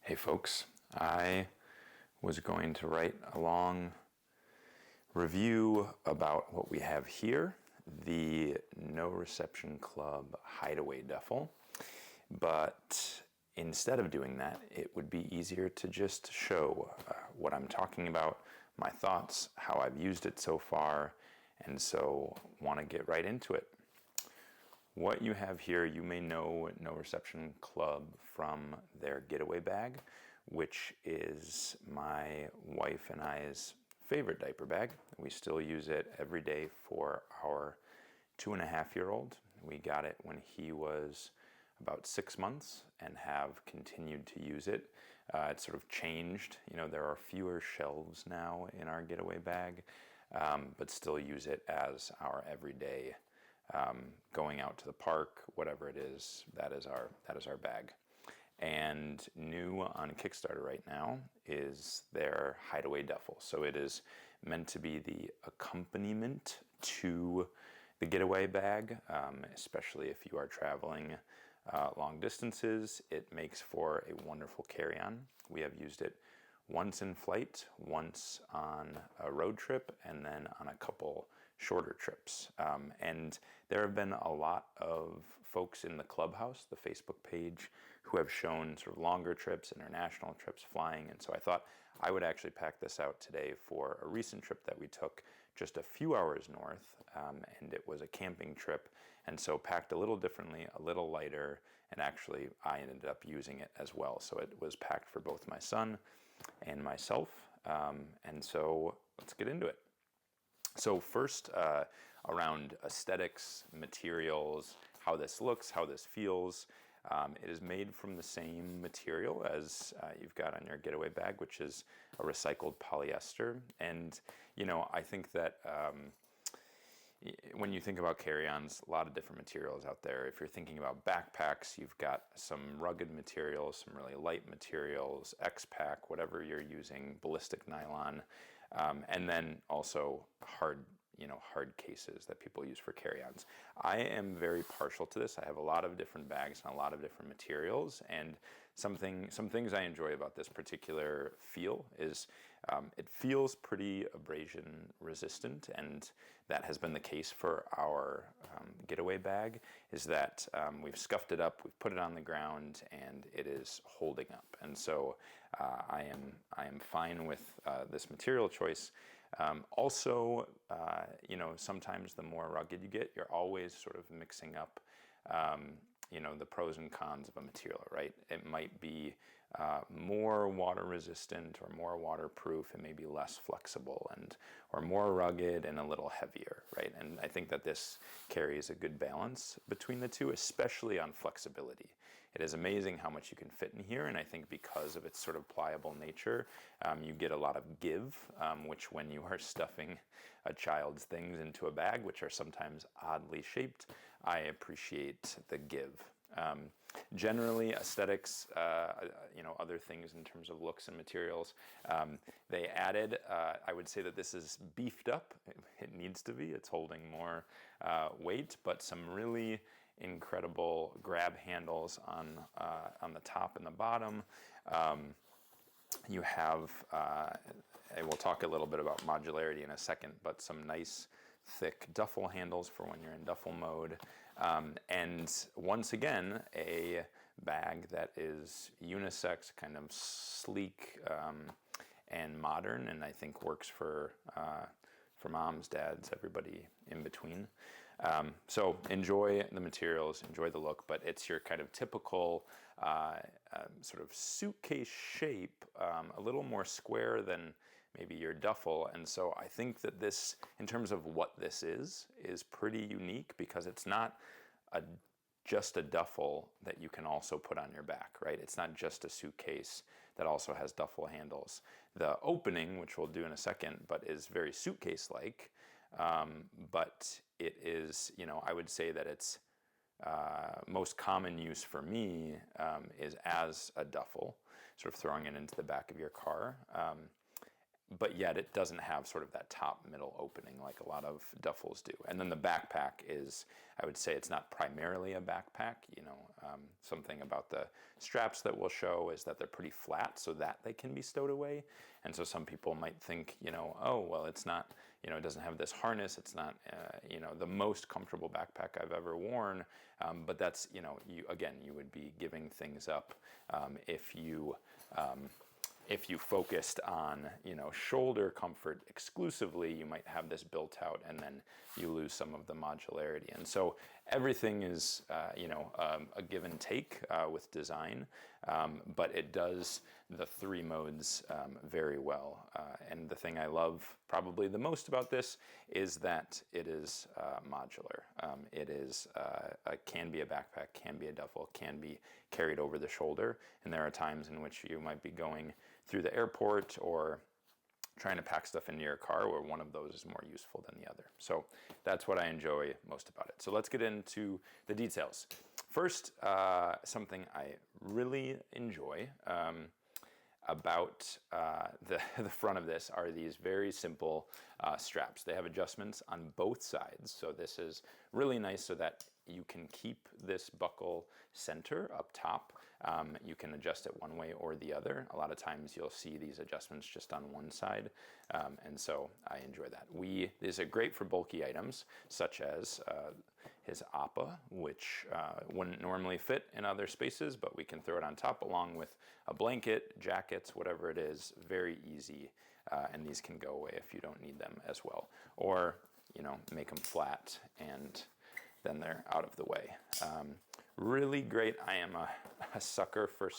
Hey folks, I was going to write a long review about what we have here, the No Reception Club Hideaway Duffel, but instead of doing that, it would be easier to just show what I'm talking about, my thoughts, how I've used it so far, and so want to get right into it. What you have here, you may know No Reception Club from their getaway bag, which is my wife and I's favorite diaper bag. We still use it every day for our 2.5-year-old. We got it when he was about 6 months and have continued to use it. It's sort of changed. You know, there are fewer shelves now in our getaway bag, but still use it as our everyday going out to the park, whatever it is, that is our bag. And new on Kickstarter right now is their Hideaway Duffel. So it is meant to be the accompaniment to the getaway bag, especially if you are traveling long distances. It makes for a wonderful carry-on. We have used it once in flight, once on a road trip, and then on a couple shorter trips. And there have been a lot of folks in the Clubhouse, the Facebook page, who have shown sort of longer trips, international trips, flying. And so I thought I would actually pack this out today for a recent trip that we took just a few hours north, and it was a camping trip. And so packed a little differently, a little lighter, and actually I ended up using it as well. So it was packed for both my son and myself. And so let's get into it. So first, around aesthetics, materials, how this looks, how this feels. It is made from the same material as you've got on your getaway bag, which is a recycled polyester. And, you know, I think that when you think about carry-ons, a lot of different materials out there. If you're thinking about backpacks, you've got some rugged materials, some really light materials, X-Pack, whatever you're using, ballistic nylon, and then also hard cases that people use for carry-ons. I am very partial to this. I have a lot of different bags and a lot of different materials, and some things I enjoy about this particular feel is it feels pretty abrasion resistant, and that has been the case for our getaway bag, is that we've scuffed it up, we've put it on the ground, and it is holding up. And so I am fine with this material choice. Also, you know, sometimes the more rugged you get, you're always sort of mixing up, you know, the pros and cons of a material, right? It might be more water resistant or more waterproof, and maybe less flexible, or more rugged and a little heavier, right? And I think that this carries a good balance between the two, especially on flexibility. It is amazing how much you can fit in here, and I think because of its sort of pliable nature, you get a lot of give, which when you are stuffing a child's things into a bag, which are sometimes oddly shaped, I appreciate the give. Generally, aesthetics, you know, other things in terms of looks and materials, they added, I would say that this is beefed up. It needs to be. It's holding more weight, but some really incredible grab handles on the top and the bottom. You have, we'll talk a little bit about modularity in a second, but some nice thick duffel handles for when you're in duffel mode. And once again, a bag that is unisex, kind of sleek and modern, and I think works for moms, dads, everybody in between. So enjoy the materials, enjoy the look, but it's your kind of typical sort of suitcase shape, a little more square than maybe your duffel. And so I think that this, in terms of what this is pretty unique, because it's not just a duffel that you can also put on your back, right? It's not just a suitcase that also has duffel handles. The opening, which we'll do in a second, but is very suitcase-like, but it is, you know, I would say that its most common use for me is as a duffel, sort of throwing it into the back of your car. but yet it doesn't have sort of that top middle opening like a lot of duffels do. And then the backpack is, I would say it's not primarily a backpack. Something about the straps that we'll show is that they're pretty flat so that they can be stowed away. And so some people might think, oh, well, it's not, it doesn't have this harness. It's not, the most comfortable backpack I've ever worn. But that's, you would be giving things up if you focused on, shoulder comfort exclusively. You might have this built out and then you lose some of the modularity. And so everything is, a give and take with design, but it does the three modes very well. And the thing I love probably the most about this is that it is modular. It is can be a backpack, can be a duffel, can be carried over the shoulder. And there are times in which you might be going through the airport or trying to pack stuff into your car where one of those is more useful than the other. So that's what I enjoy most about it. So let's get into the details. First, something I really enjoy about the front of this are these very simple straps. They have adjustments on both sides. So this is really nice so that you can keep this buckle center up top. You can adjust it one way or the other. A lot of times you'll see these adjustments just on one side, and so I enjoy that. These are great for bulky items, such as his appa, which wouldn't normally fit in other spaces, but we can throw it on top along with a blanket, jackets, whatever it is, very easy, and these can go away if you don't need them as well. Or, make them flat and then they're out of the way. Really great. I am a sucker for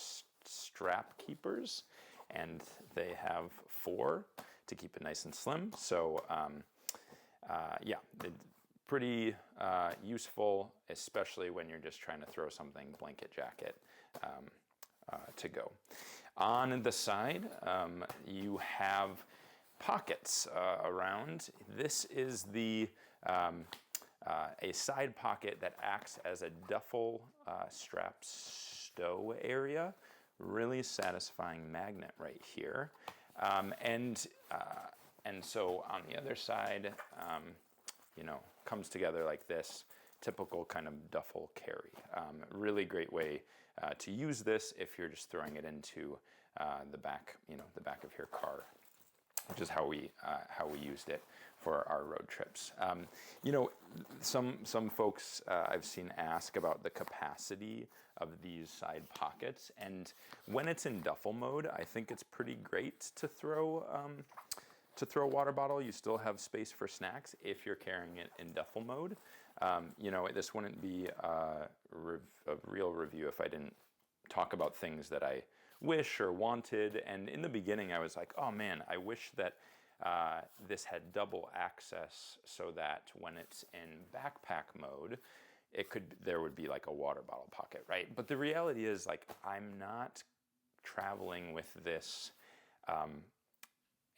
strap keepers, and they have 4 to keep it nice and slim. So pretty useful, especially when you're just trying to throw something, blanket, jacket, to go. On the side, you have pockets around. This is a side pocket that acts as a duffel strap stow area. Really satisfying magnet right here. And so on the other side, comes together like this, typical kind of duffel carry. Really great way to use this if you're just throwing it into the back of your car, which is how we used it for our road trips. Some folks I've seen ask about the capacity of these side pockets, and when it's in duffel mode, I think it's pretty great to throw a water bottle. You still have space for snacks if you're carrying it in duffel mode. This wouldn't be a real review if I didn't talk about things that I wish or wanted. And in the beginning, I was like, oh man, I wish that this had double access so that when it's in backpack mode, there would be like a water bottle pocket, right? But the reality is, like, I'm not traveling with this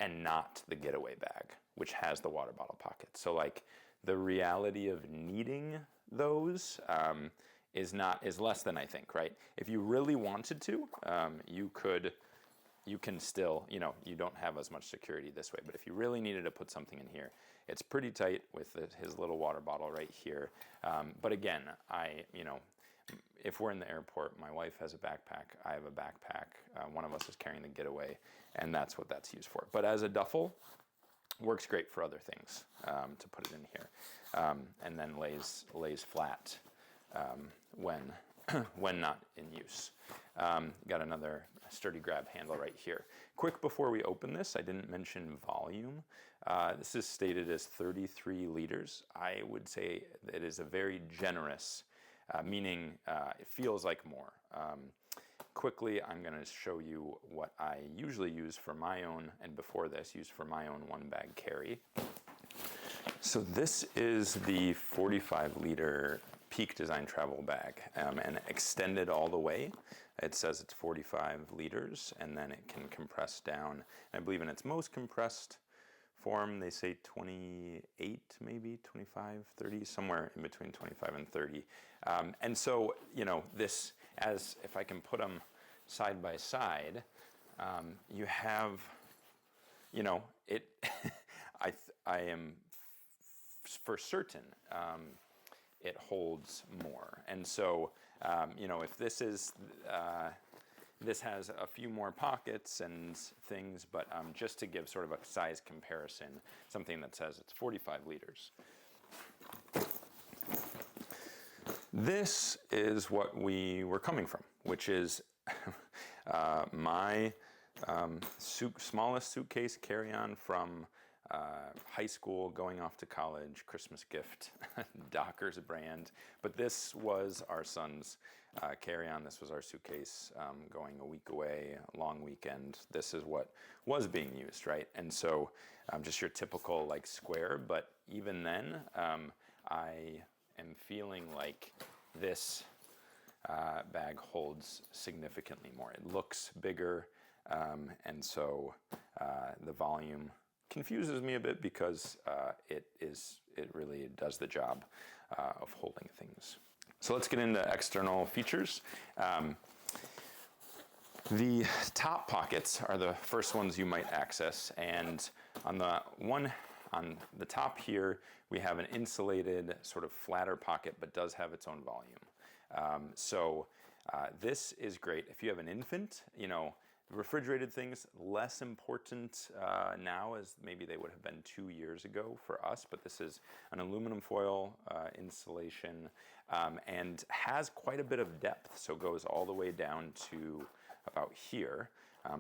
and not the getaway bag, which has the water bottle pocket. So like the reality of needing those is less than I think, right? If you really wanted to, you can still, you don't have as much security this way, but if you really needed to put something in here, it's pretty tight with his little water bottle right here. But again, if we're in the airport, my wife has a backpack, I have a backpack, one of us is carrying the getaway, and that's what that's used for. But as a duffel, works great for other things, to put it in here, and then lays flat when not in use. Got another sturdy grab handle right here. Quick before we open this, I didn't mention volume. This is stated as 33 liters. I would say it is a very generous, meaning it feels like more. Quickly, I'm going to show you what I usually use for my own, and before this, use for my own one bag carry. So this is the 45-liter Peak Design travel bag, and extended all the way. It says it's 45 liters, and then it can compress down. I believe in its most compressed form, they say 28, maybe 25, 30, somewhere in between 25 and 30. And so, this, if I can put them side by side, you have you know, it, I am for certain it holds more. And so, you know, if this is, this has a few more pockets and things, but just to give sort of a size comparison, something that says it's 45 liters. This is what we were coming from, which is my smallest suitcase carry-on from high school, going off to college, Christmas gift, Docker's brand. But this was our son's carry-on. This was our suitcase going a week away, a long weekend. This is what was being used, right? And so just your typical like square, but even then, I am feeling like this bag holds significantly more. It looks bigger, and so the volume confuses me a bit because it really does the job of holding things. So let's get into external features. The top pockets are the first ones you might access, and on the top here we have an insulated sort of flatter pocket, but does have its own volume. This is great if you have an infant. You know, refrigerated things less important now as maybe they would have been 2 years ago for us, but this is an aluminum foil insulation and has quite a bit of depth, so goes all the way down to about here.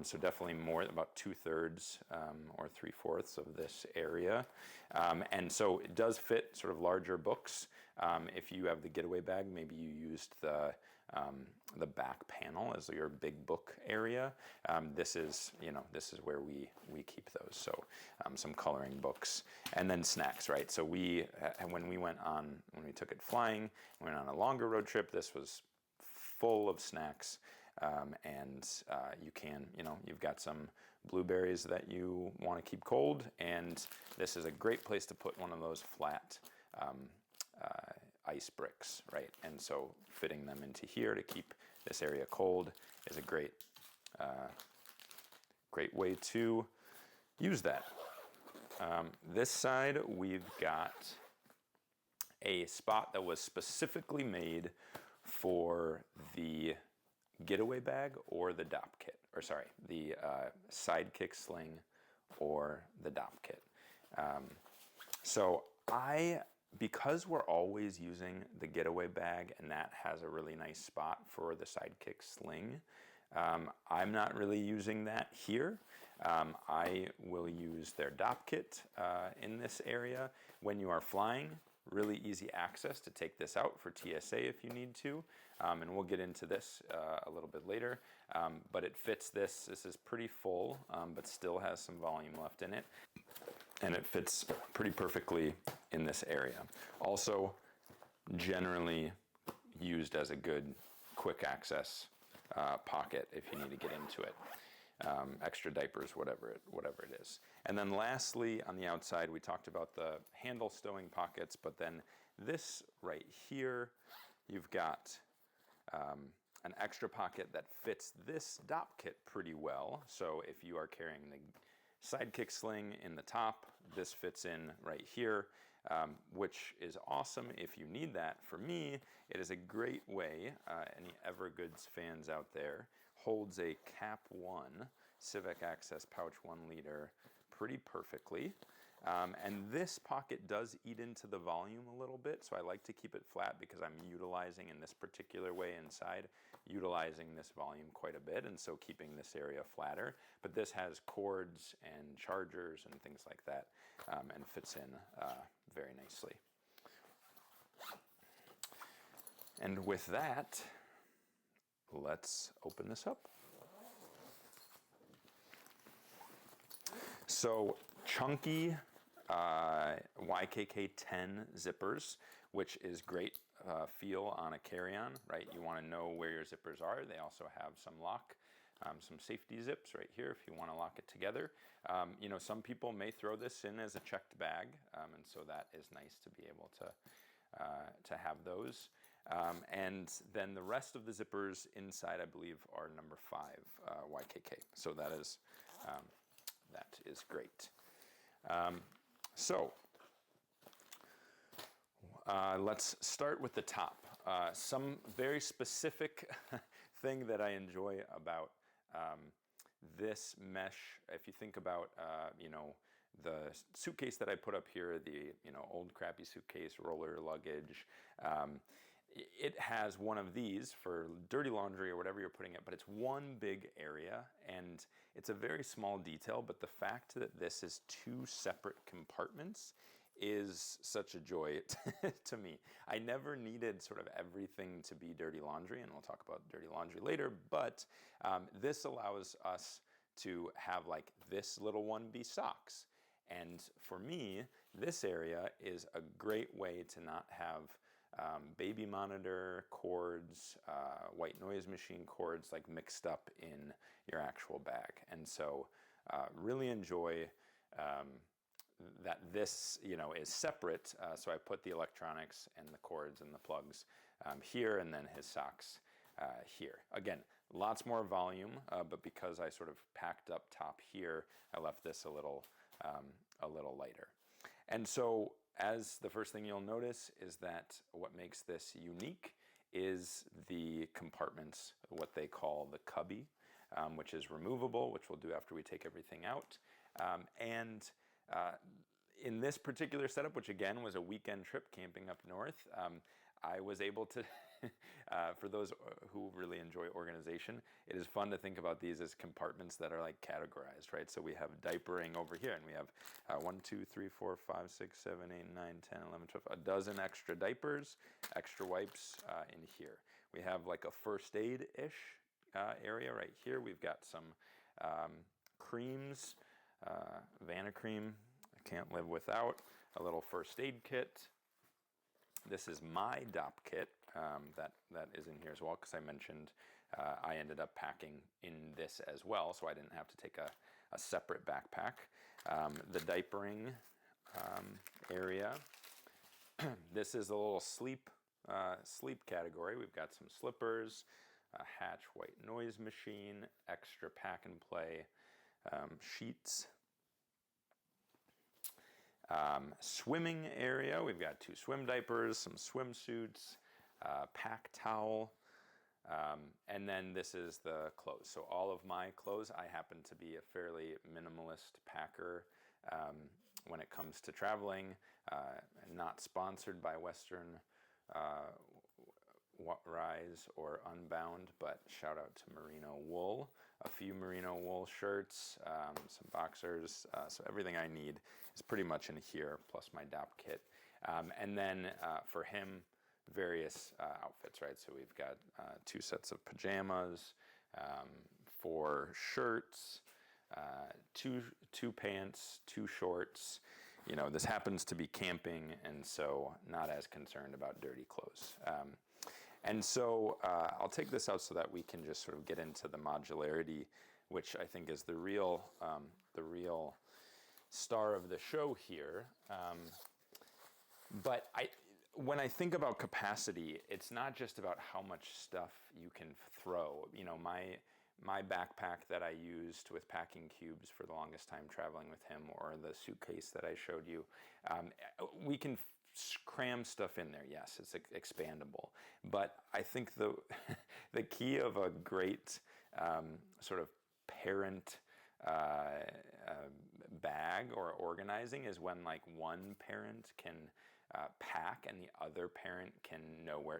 So definitely more, about 2/3 or 3/4 of this area. And so it does fit sort of larger books. If you have the getaway bag, maybe you used the back panel as your big book area. This is, you know, this is where we keep those. So some coloring books and then snacks, right? So when we took it flying, we went on a longer road trip, this was full of snacks. You can, you know, you've got some blueberries that you want to keep cold, and this is a great place to put one of those flat ice bricks, right? And so fitting them into here to keep this area cold is a great way to use that. This side, we've got a spot that was specifically made for the getaway bag or the DOP kit, or sorry, the sidekick sling or the DOP kit. Because we're always using the getaway bag and that has a really nice spot for the sidekick sling, I'm not really using that here. I will use their DOP kit in this area. When you are flying, really easy access to take this out for TSA if you need to. And we'll get into this a little bit later. But it fits this. This is pretty full, but still has some volume left in it. And it fits pretty perfectly in this area. Also, generally used as a good quick access pocket if you need to get into it. Extra diapers, whatever it is. And then lastly, on the outside, we talked about the handle stowing pockets, but then this right here, you've got an extra pocket that fits this DOP kit pretty well. So if you are carrying the sidekick sling in the top, this fits in right here, which is awesome if you need that. For me, it is a great way, any Evergoods fans out there, holds a Cap 1 Civic Access Pouch 1 liter pretty perfectly. And this pocket does eat into the volume a little bit, so I like to keep it flat because I'm utilizing in this particular way inside, utilizing this volume quite a bit, and so keeping this area flatter. But this has cords and chargers and things like that, and fits in very nicely. And with that, let's open this up. So chunky YKK 10 zippers, which is great feel on a carry-on, right? You want to know where your zippers are. They also have some lock, some safety zips right here if you want to lock it together. You know, some people may throw this in as a checked bag, and so that is nice to be able to have those. And then the rest of the zippers inside, I believe, are number 5 YKK. So that is that is great. So let's start with the top. Some very specific thing that I enjoy about this mesh, if you think about, you know, the suitcase that I put up here, the, you know, old crappy suitcase, roller luggage, it has one of these for dirty laundry or whatever you're putting it, but it's one big area, and it's a very small detail, but the fact that this is two separate compartments is such a joy to me. I never needed sort of everything to be dirty laundry, and we'll talk about dirty laundry later, but this allows us to have like this little one be socks. And for me, this area is a great way to not have baby monitor cords, white noise machine cords like mixed up in your actual bag. And so really enjoy that this, you know, is separate. So I put the electronics and the cords and the plugs here, and then his socks here. Again, lots more volume, but because I sort of packed up top here, I left this a little lighter. And so as the first thing you'll notice is that what makes this unique is the compartments, what they call the cubby, which is removable, which we'll do after we take everything out. In this particular setup, which again was a weekend trip camping up north, I was able to, for those who really enjoy organization, it is fun to think about these as compartments that are like categorized, right? So we have diapering over here, and we have 1, 2, 3, 4, 5, 6, 7, 8, 9, 10, 11, 12, a dozen extra diapers, extra wipes in here. We have like a first aid-ish area right here. We've got some creams, Vanacream, I can't live without, a little first aid kit. This is my DOP kit that is in here as well, because I mentioned I ended up packing in this as well, so I didn't have to take a separate backpack. The diapering area. This is a little sleep category. We've got some slippers, a Hatch white noise machine, extra pack and play sheets. Swimming area, we've got 2 swim diapers, some swimsuits, pack towel, and then this is the clothes. So all of my clothes, I happen to be a fairly minimalist packer when it comes to traveling, not sponsored by Western Rise or Unbound, but shout out to Merino Wool, a few Merino Wool shirts, some boxers, so everything I need is pretty much in here, plus my DOP kit. And then for him, various outfits, right? So we've got 2 sets of pajamas, 4 shirts, 2 pants, 2 shorts. You know, this happens to be camping, and so not as concerned about dirty clothes. And so I'll take this out so that we can just sort of get into the modularity, which I think is the real star of the show here. But when I think about capacity, it's not just about how much stuff you can throw. You know, my backpack that I used with packing cubes for the longest time traveling with him, or the suitcase that I showed you, we can cram stuff in there. Yes, it's expandable. But I think the key of a great sort of parent bag or organizing is when like one parent can pack and the other parent can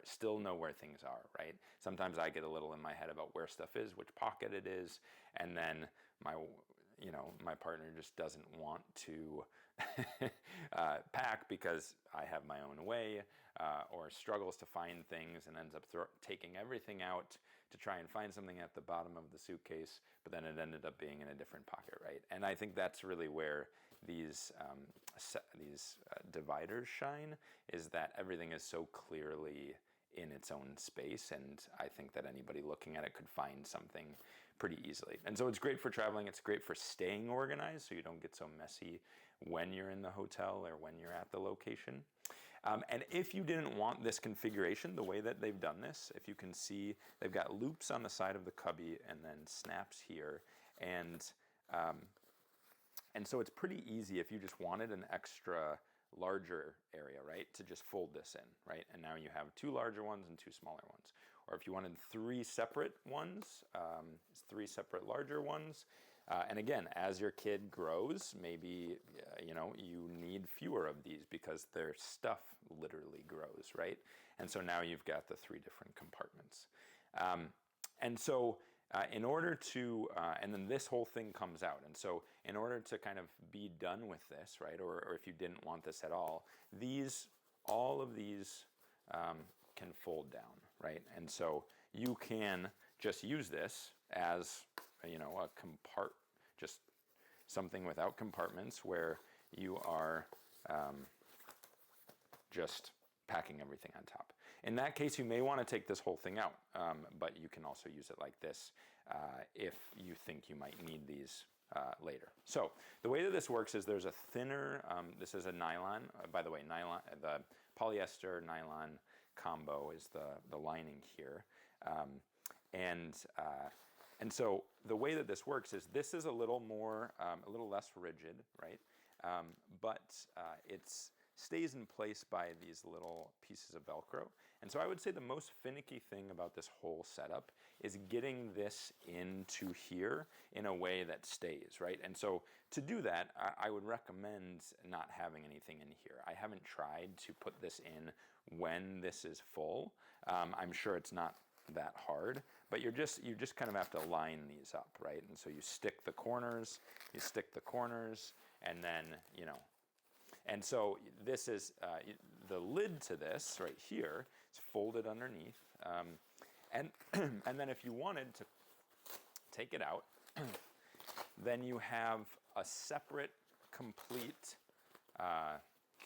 still know where things are, right? Sometimes I get a little in my head about where stuff is, which pocket it is, and then my partner just doesn't want to pack because I have my own way, or struggles to find things and ends up taking everything out to try and find something at the bottom of the suitcase, but then it ended up being in a different pocket, right? And I think that's really where these dividers shine, is that everything is so clearly in its own space, and I think that anybody looking at it could find something pretty easily. And so it's great for traveling, it's great for staying organized so you don't get so messy when you're in the hotel or when you're at the location. And if you didn't want this configuration, the way that they've done this, if you can see, they've got loops on the side of the cubby and then snaps here, and And so it's pretty easy if you just wanted an extra larger area, right, to just fold this in, right? And now you have 2 larger ones and 2 smaller ones. Or if you wanted 3 separate ones, 3 separate larger ones. And again, as your kid grows, maybe you know, you need fewer of these because their stuff literally grows, right? And so now you've got the 3 different compartments. And so in order to, and then this whole thing comes out. And so in order to kind of be done with this, right, or if you didn't want this at all, all of these can fold down, right? And so you can just use this as, you know, just something without compartments where you are just packing everything on top. In that case, you may want to take this whole thing out, but you can also use it like this if you think you might need these later. So the way that this works is there's a thinner, this is a nylon, by the way, nylon, the polyester nylon combo is the lining here. And so the way that this works is this is a little more, a little less rigid, right? But it stays in place by these little pieces of Velcro. And so I would say the most finicky thing about this whole setup is getting this into here in a way that stays, right? And so to do that, I would recommend not having anything in here. I haven't tried to put this in when this is full. I'm sure it's not that hard, but you just kind of have to line these up, right? And so you stick the corners, and then, you know, and so this is the lid to this right here. It's folded underneath, and and then if you wanted to take it out, then you have a separate, complete,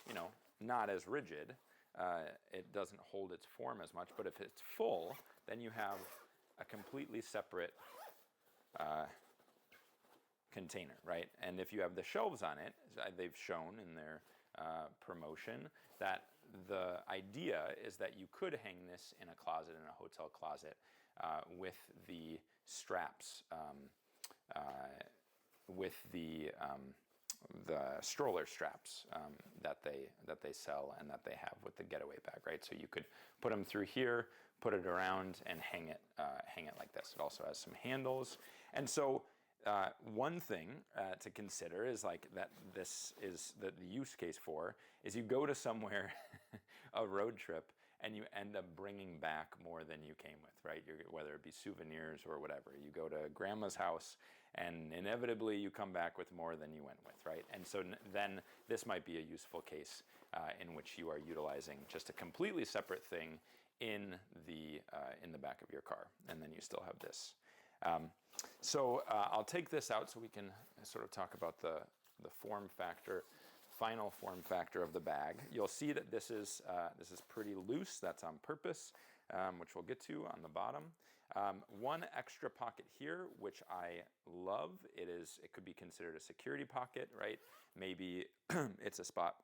you know, not as rigid. It doesn't hold its form as much, but if it's full, then you have a completely separate container, right? And if you have the shelves on it, they've shown in their promotion that the idea is that you could hang this in a closet, in a hotel closet, with the straps, with the stroller straps that they sell and that they have with the getaway bag, right? So you could put them through here, put it around, and hang it like this. It also has some handles, and so one thing to consider is like that. This is the use case for is you go to somewhere, a road trip, and you end up bringing back more than you came with, right? Whether it be souvenirs or whatever. You go to grandma's house, and inevitably you come back with more than you went with, right? And so then this might be a useful case in which you are utilizing just a completely separate thing in the back of your car, and then you still have this. So I'll take this out so we can sort of talk about the form factor, final form factor of the bag. You'll see that this is pretty loose. That's on purpose, which we'll get to on the bottom. One extra pocket here, which I love. It could be considered a security pocket, right? Maybe it's a spot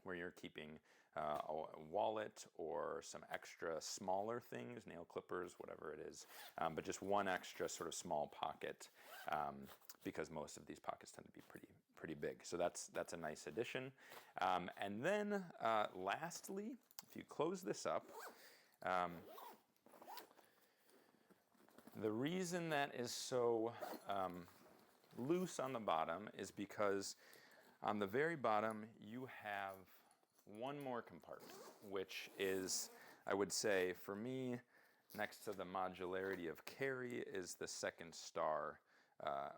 where you're keeping a wallet or some extra smaller things, nail clippers, whatever it is, but just one extra sort of small pocket because most of these pockets tend to be pretty big. So that's a nice addition. And then lastly, if you close this up, the reason that is so loose on the bottom is because on the very bottom you have one more compartment, which is, I would say, for me, next to the modularity of carry, is the second star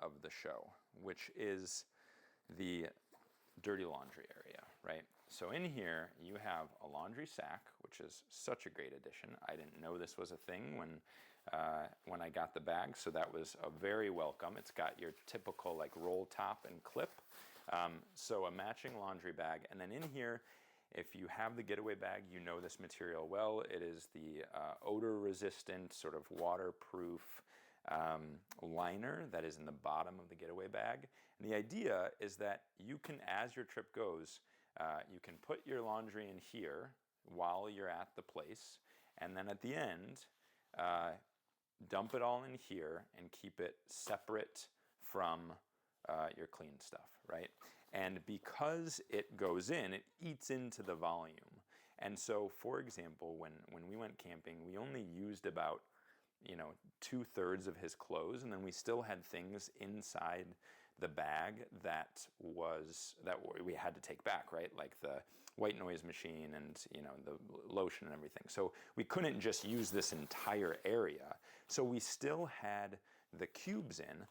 of the show, which is the dirty laundry area, right? So in here, you have a laundry sack, which is such a great addition. I didn't know this was a thing when I got the bag, so that was a very welcome. It's got your typical like roll top and clip, so a matching laundry bag, and then in here, if you have the getaway bag, you know this material well. It is the odor-resistant, sort of waterproof liner that is in the bottom of the getaway bag. And the idea is that you can, as your trip goes, you can put your laundry in here while you're at the place, and then at the end, dump it all in here and keep it separate from your clean stuff, right? And because it goes in, it eats into the volume. And so, for example, when we went camping, we only used about 2/3 of his clothes, and then we still had things inside the bag that we had to take back, right? Like the white noise machine and the lotion and everything. So we couldn't just use this entire area. So we still had the cubes in,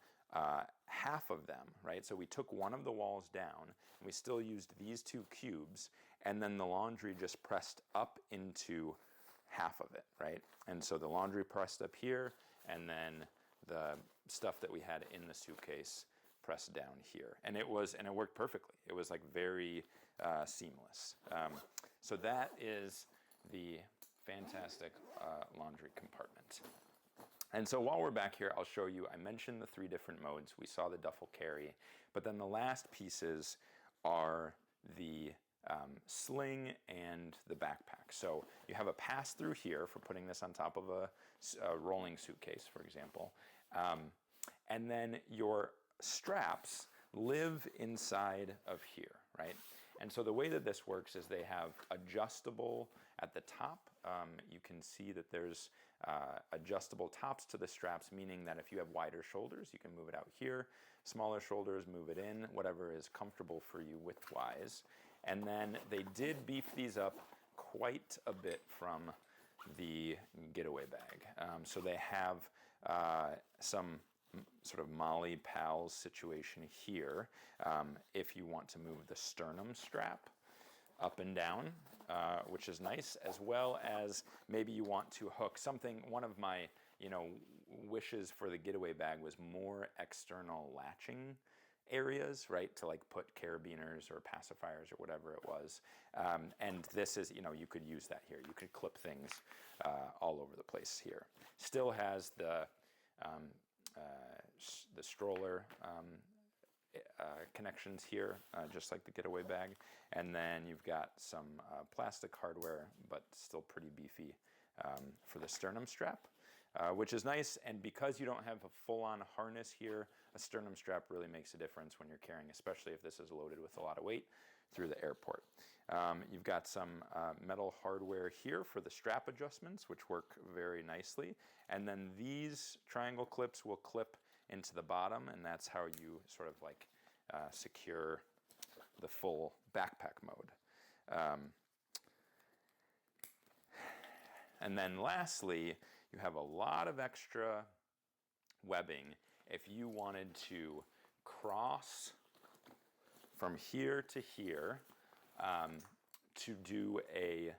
half of them, right? So we took one of the walls down, and we still used these 2 cubes, and then the laundry just pressed up into half of it, right? And so the laundry pressed up here, and then the stuff that we had in the suitcase pressed down here. And it worked perfectly. It was like very seamless. So that is the fantastic laundry compartment. And so while we're back here, I'll show you, I mentioned the 3 different modes. We saw the duffel carry, but then the last pieces are the sling and the backpack. So you have a pass-through here for putting this on top of a rolling suitcase, for example. And then your straps live inside of here, right? And so the way that this works is they have adjustable at the top. You can see that there's adjustable tops to the straps, meaning that if you have wider shoulders, you can move it out here. Smaller shoulders, move it in, whatever is comfortable for you width-wise. And then they did beef these up quite a bit from the getaway bag. So they have some sort of Molly Pals situation here. If you want to move the sternum strap up and down, which is nice, as well as maybe you want to hook something. One of my wishes for the getaway bag was more external latching areas, right, to like put carabiners or pacifiers or whatever it was. And this is, you could use that here. You could clip things all over the place here. Still has the stroller connections here, just like the getaway bag. And then you've got some plastic hardware, but still pretty beefy for the sternum strap. Which is nice, and because you don't have a full-on harness here, a sternum strap really makes a difference when you're carrying, especially if this is loaded with a lot of weight through the airport. You've got some metal hardware here for the strap adjustments, which work very nicely, and then these triangle clips will clip into the bottom, and that's how you sort of like secure the full backpack mode. And then lastly, you have a lot of extra webbing if you wanted to cross from here to here to do a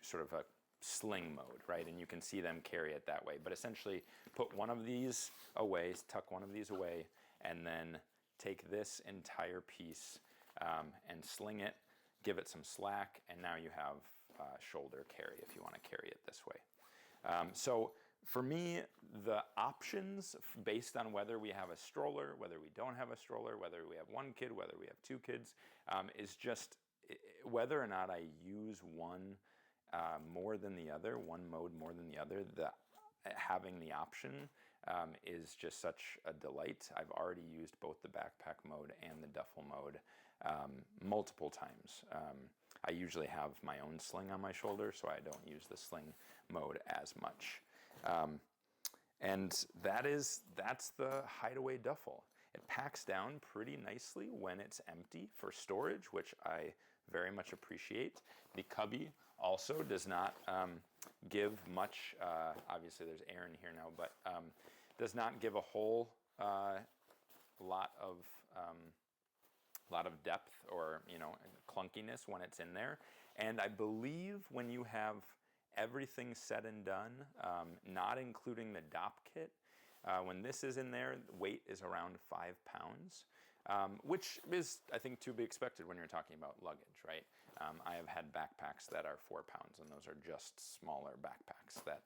sort of a sling mode, right? And you can see them carry it that way. But essentially, put one of these away, tuck one of these away, and then take this entire piece and sling it, give it some slack, and now you have shoulder carry if you want to carry it this way. So for me, the options based on whether we have a stroller, whether we don't have a stroller, whether we have 1 kid, whether we have 2 kids, is just whether or not I use one more than the other, one mode more than the other. Having the option is just such a delight. I've already used both the backpack mode and the duffel mode multiple times. I usually have my own sling on my shoulder, so I don't use the sling mode as much. And that's the Hideaway Duffel. It packs down pretty nicely when it's empty for storage, which I very much appreciate. The cubby also does not give much, obviously there's air in here now, but does not give a whole lot of depth or clunkiness when it's in there. And I believe when you have everything said and done, not including the DOP kit, when this is in there, weight is around 5 pounds, which is, I think, to be expected when you're talking about luggage, right? I have had backpacks that are 4 pounds, and those are just smaller backpacks that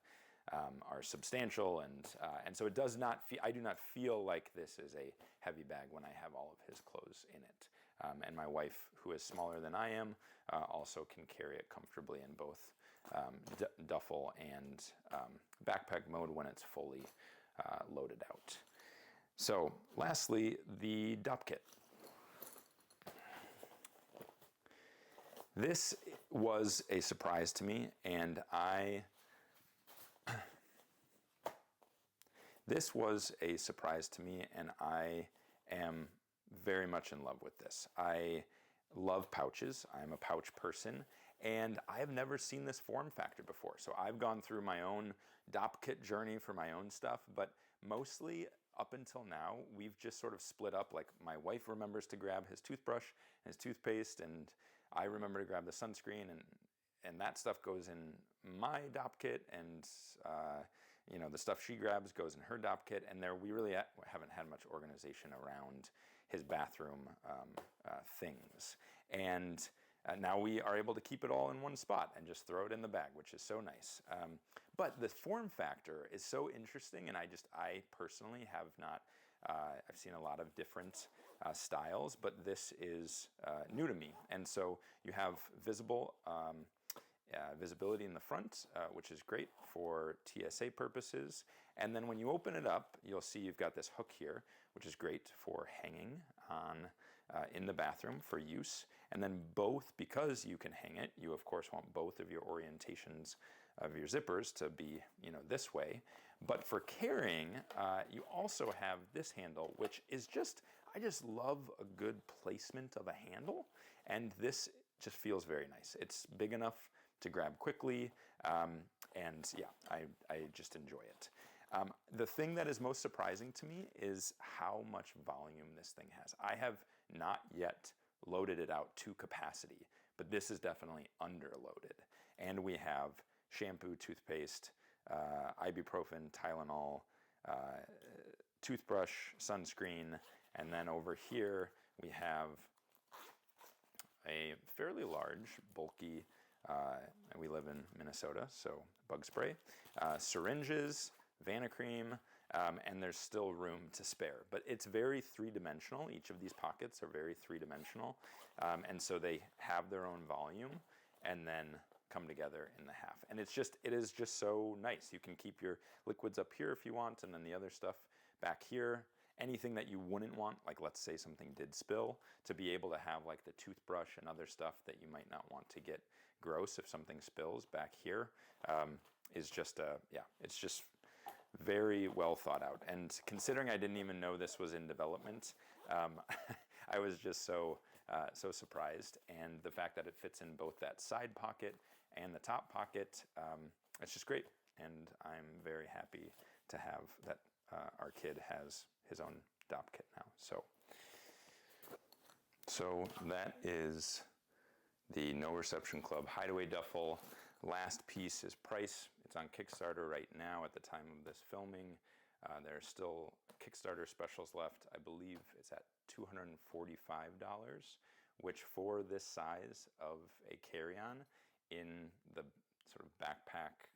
are substantial, and so it does not I do not feel like this is a heavy bag when I have all of his clothes in it. And my wife, who is smaller than I am, also can carry it comfortably in both duffel and backpack mode when it's fully loaded out. So lastly, the DOP kit. This was a surprise to me, and I am very much in love with this. I love pouches. I'm a pouch person, and I have never seen this form factor before. So I've gone through my own DOP kit journey for my own stuff, but mostly up until now, we've just sort of split up. Like, my wife remembers to grab his toothbrush and his toothpaste, and I remember to grab the sunscreen, and that stuff goes in my DOP kit, and you know, the stuff she grabs goes in her DOP kit, and we really haven't had much organization around his bathroom things. And now we are able to keep it all in one spot and just throw it in the bag, which is so nice. But the form factor is so interesting, and I personally have not, I've seen a lot of different styles, but this is new to me. And so you have visibility in the front, which is great for TSA purposes. And then when you open it up, you'll see you've got this hook here, which is great for hanging on in the bathroom for use. And then both, because you can hang it, you of course want both of your orientations of your zippers to be, you know, this way. But for carrying, you also have this handle, which is I just love a good placement of a handle. And this just feels very nice. It's big enough to grab quickly, and yeah, I just enjoy it. The thing that is most surprising to me is how much volume this thing has. I have not yet loaded it out to capacity, but this is definitely underloaded. And we have shampoo, toothpaste, ibuprofen, Tylenol, toothbrush, sunscreen, and then over here we have a fairly large, bulky, we live in Minnesota, so bug spray, syringes, Vanicream, and there's still room to spare. But it's very three-dimensional. Each of these pockets are very three-dimensional, and so they have their own volume and then come together in the half. And it is just so nice. You can keep your liquids up here if you want, and then the other stuff back here. Anything that you wouldn't want, like let's say something did spill, to be able to have like the toothbrush and other stuff that you might not want to get gross if something spills back here, is just it's just very well thought out. And considering I didn't even know this was in development, I was just so surprised. And the fact that it fits in both that side pocket and the top pocket, it's just great. And I'm very happy to have that. Our kid has his own DOP kit now. So that is the No Reception Club Hideaway Duffel. Last piece is price. It's on Kickstarter right now at the time of this filming. There are still Kickstarter specials left. I believe it's at $245, which for this size of a carry-on in the sort of backpack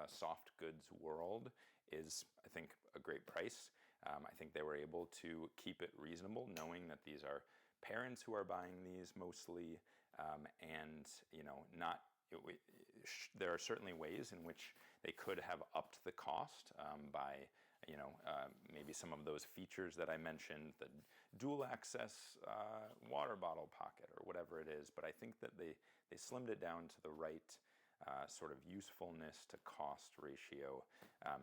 soft goods world is, I think, a great price. I think they were able to keep it reasonable, knowing that these are parents who are buying these mostly, and you know, there are certainly ways in which they could have upped the cost by, you know, maybe some of those features that I mentioned, the dual access water bottle pocket or whatever it is. But I think that they slimmed it down to the right sort of usefulness to cost ratio,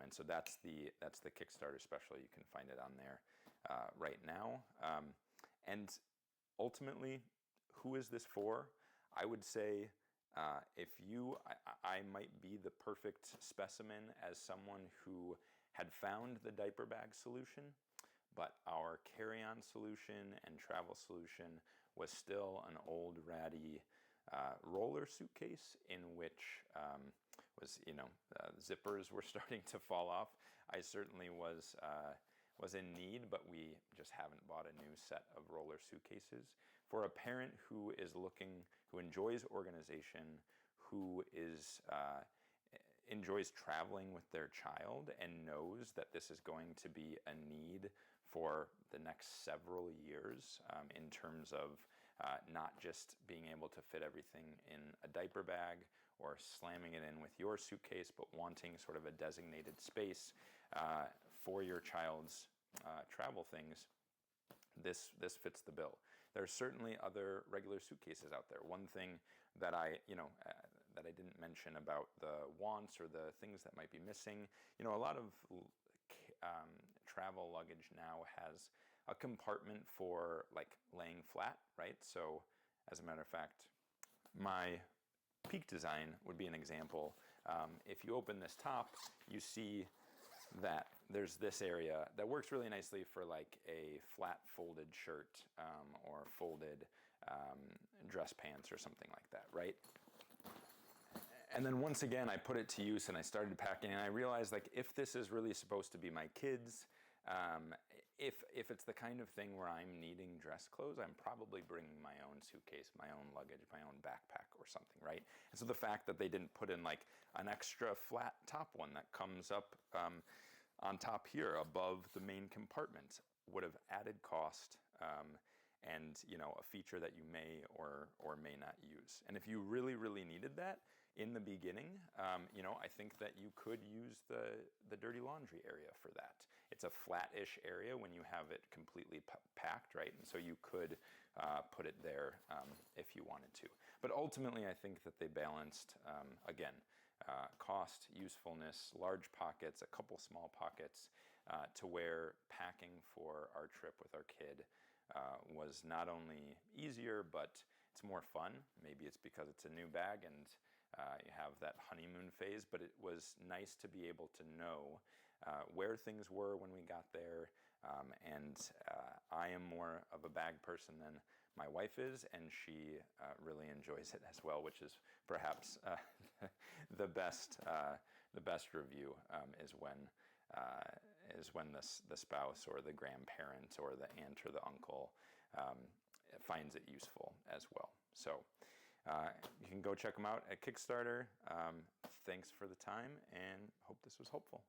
and so that's the Kickstarter special. You can find it on there right now. And ultimately, who is this for? I would say if I might be the perfect specimen as someone who had found the diaper bag solution, but our carry-on solution and travel solution was still an old ratty roller suitcase in which was, you know, zippers were starting to fall off. I certainly was in need, but we just haven't bought a new set of roller suitcases. For a parent who is who enjoys organization, who enjoys traveling with their child and knows that this is going to be a need for the next several years, in terms of not just being able to fit everything in a diaper bag or slamming it in with your suitcase, but wanting sort of a designated space for your child's travel things, this fits the bill. There's certainly other regular suitcases out there. One thing that that I didn't mention about the wants or the things that might be missing, a lot of travel luggage now has a compartment for like laying flat, right? So as a matter of fact, my Peak design would be an example. If you open this top, you see that there's this area that works really nicely for like a flat folded shirt or folded dress pants or something like that, right? And then once again, I put it to use and I started packing, and I realized like if this is really supposed to be my kids, if it's the kind of thing where I'm needing dress clothes, I'm probably bringing my own suitcase, my own luggage, my own backpack or something, right? And so the fact that they didn't put in like an extra flat top one that comes up on top here above the main compartment would have added cost and a feature that you may or may not use. And if you really, really needed that in the beginning, I think that you could use the dirty laundry area for that. It's a flat-ish area when you have it completely packed, right? And so you could put it there if you wanted to. But ultimately, I think that they balanced, again, cost, usefulness, large pockets, a couple small pockets, to where packing for our trip with our kid was not only easier, but it's more fun. Maybe it's because it's a new bag and you have that honeymoon phase, but it was nice to be able to know where things were when we got there. And I am more of a bag person than my wife is, and she really enjoys it as well, which is perhaps the best review is when the spouse or the grandparent or the aunt or the uncle finds it useful as well. So you can go check them out at Kickstarter. Thanks for the time, and hope this was helpful.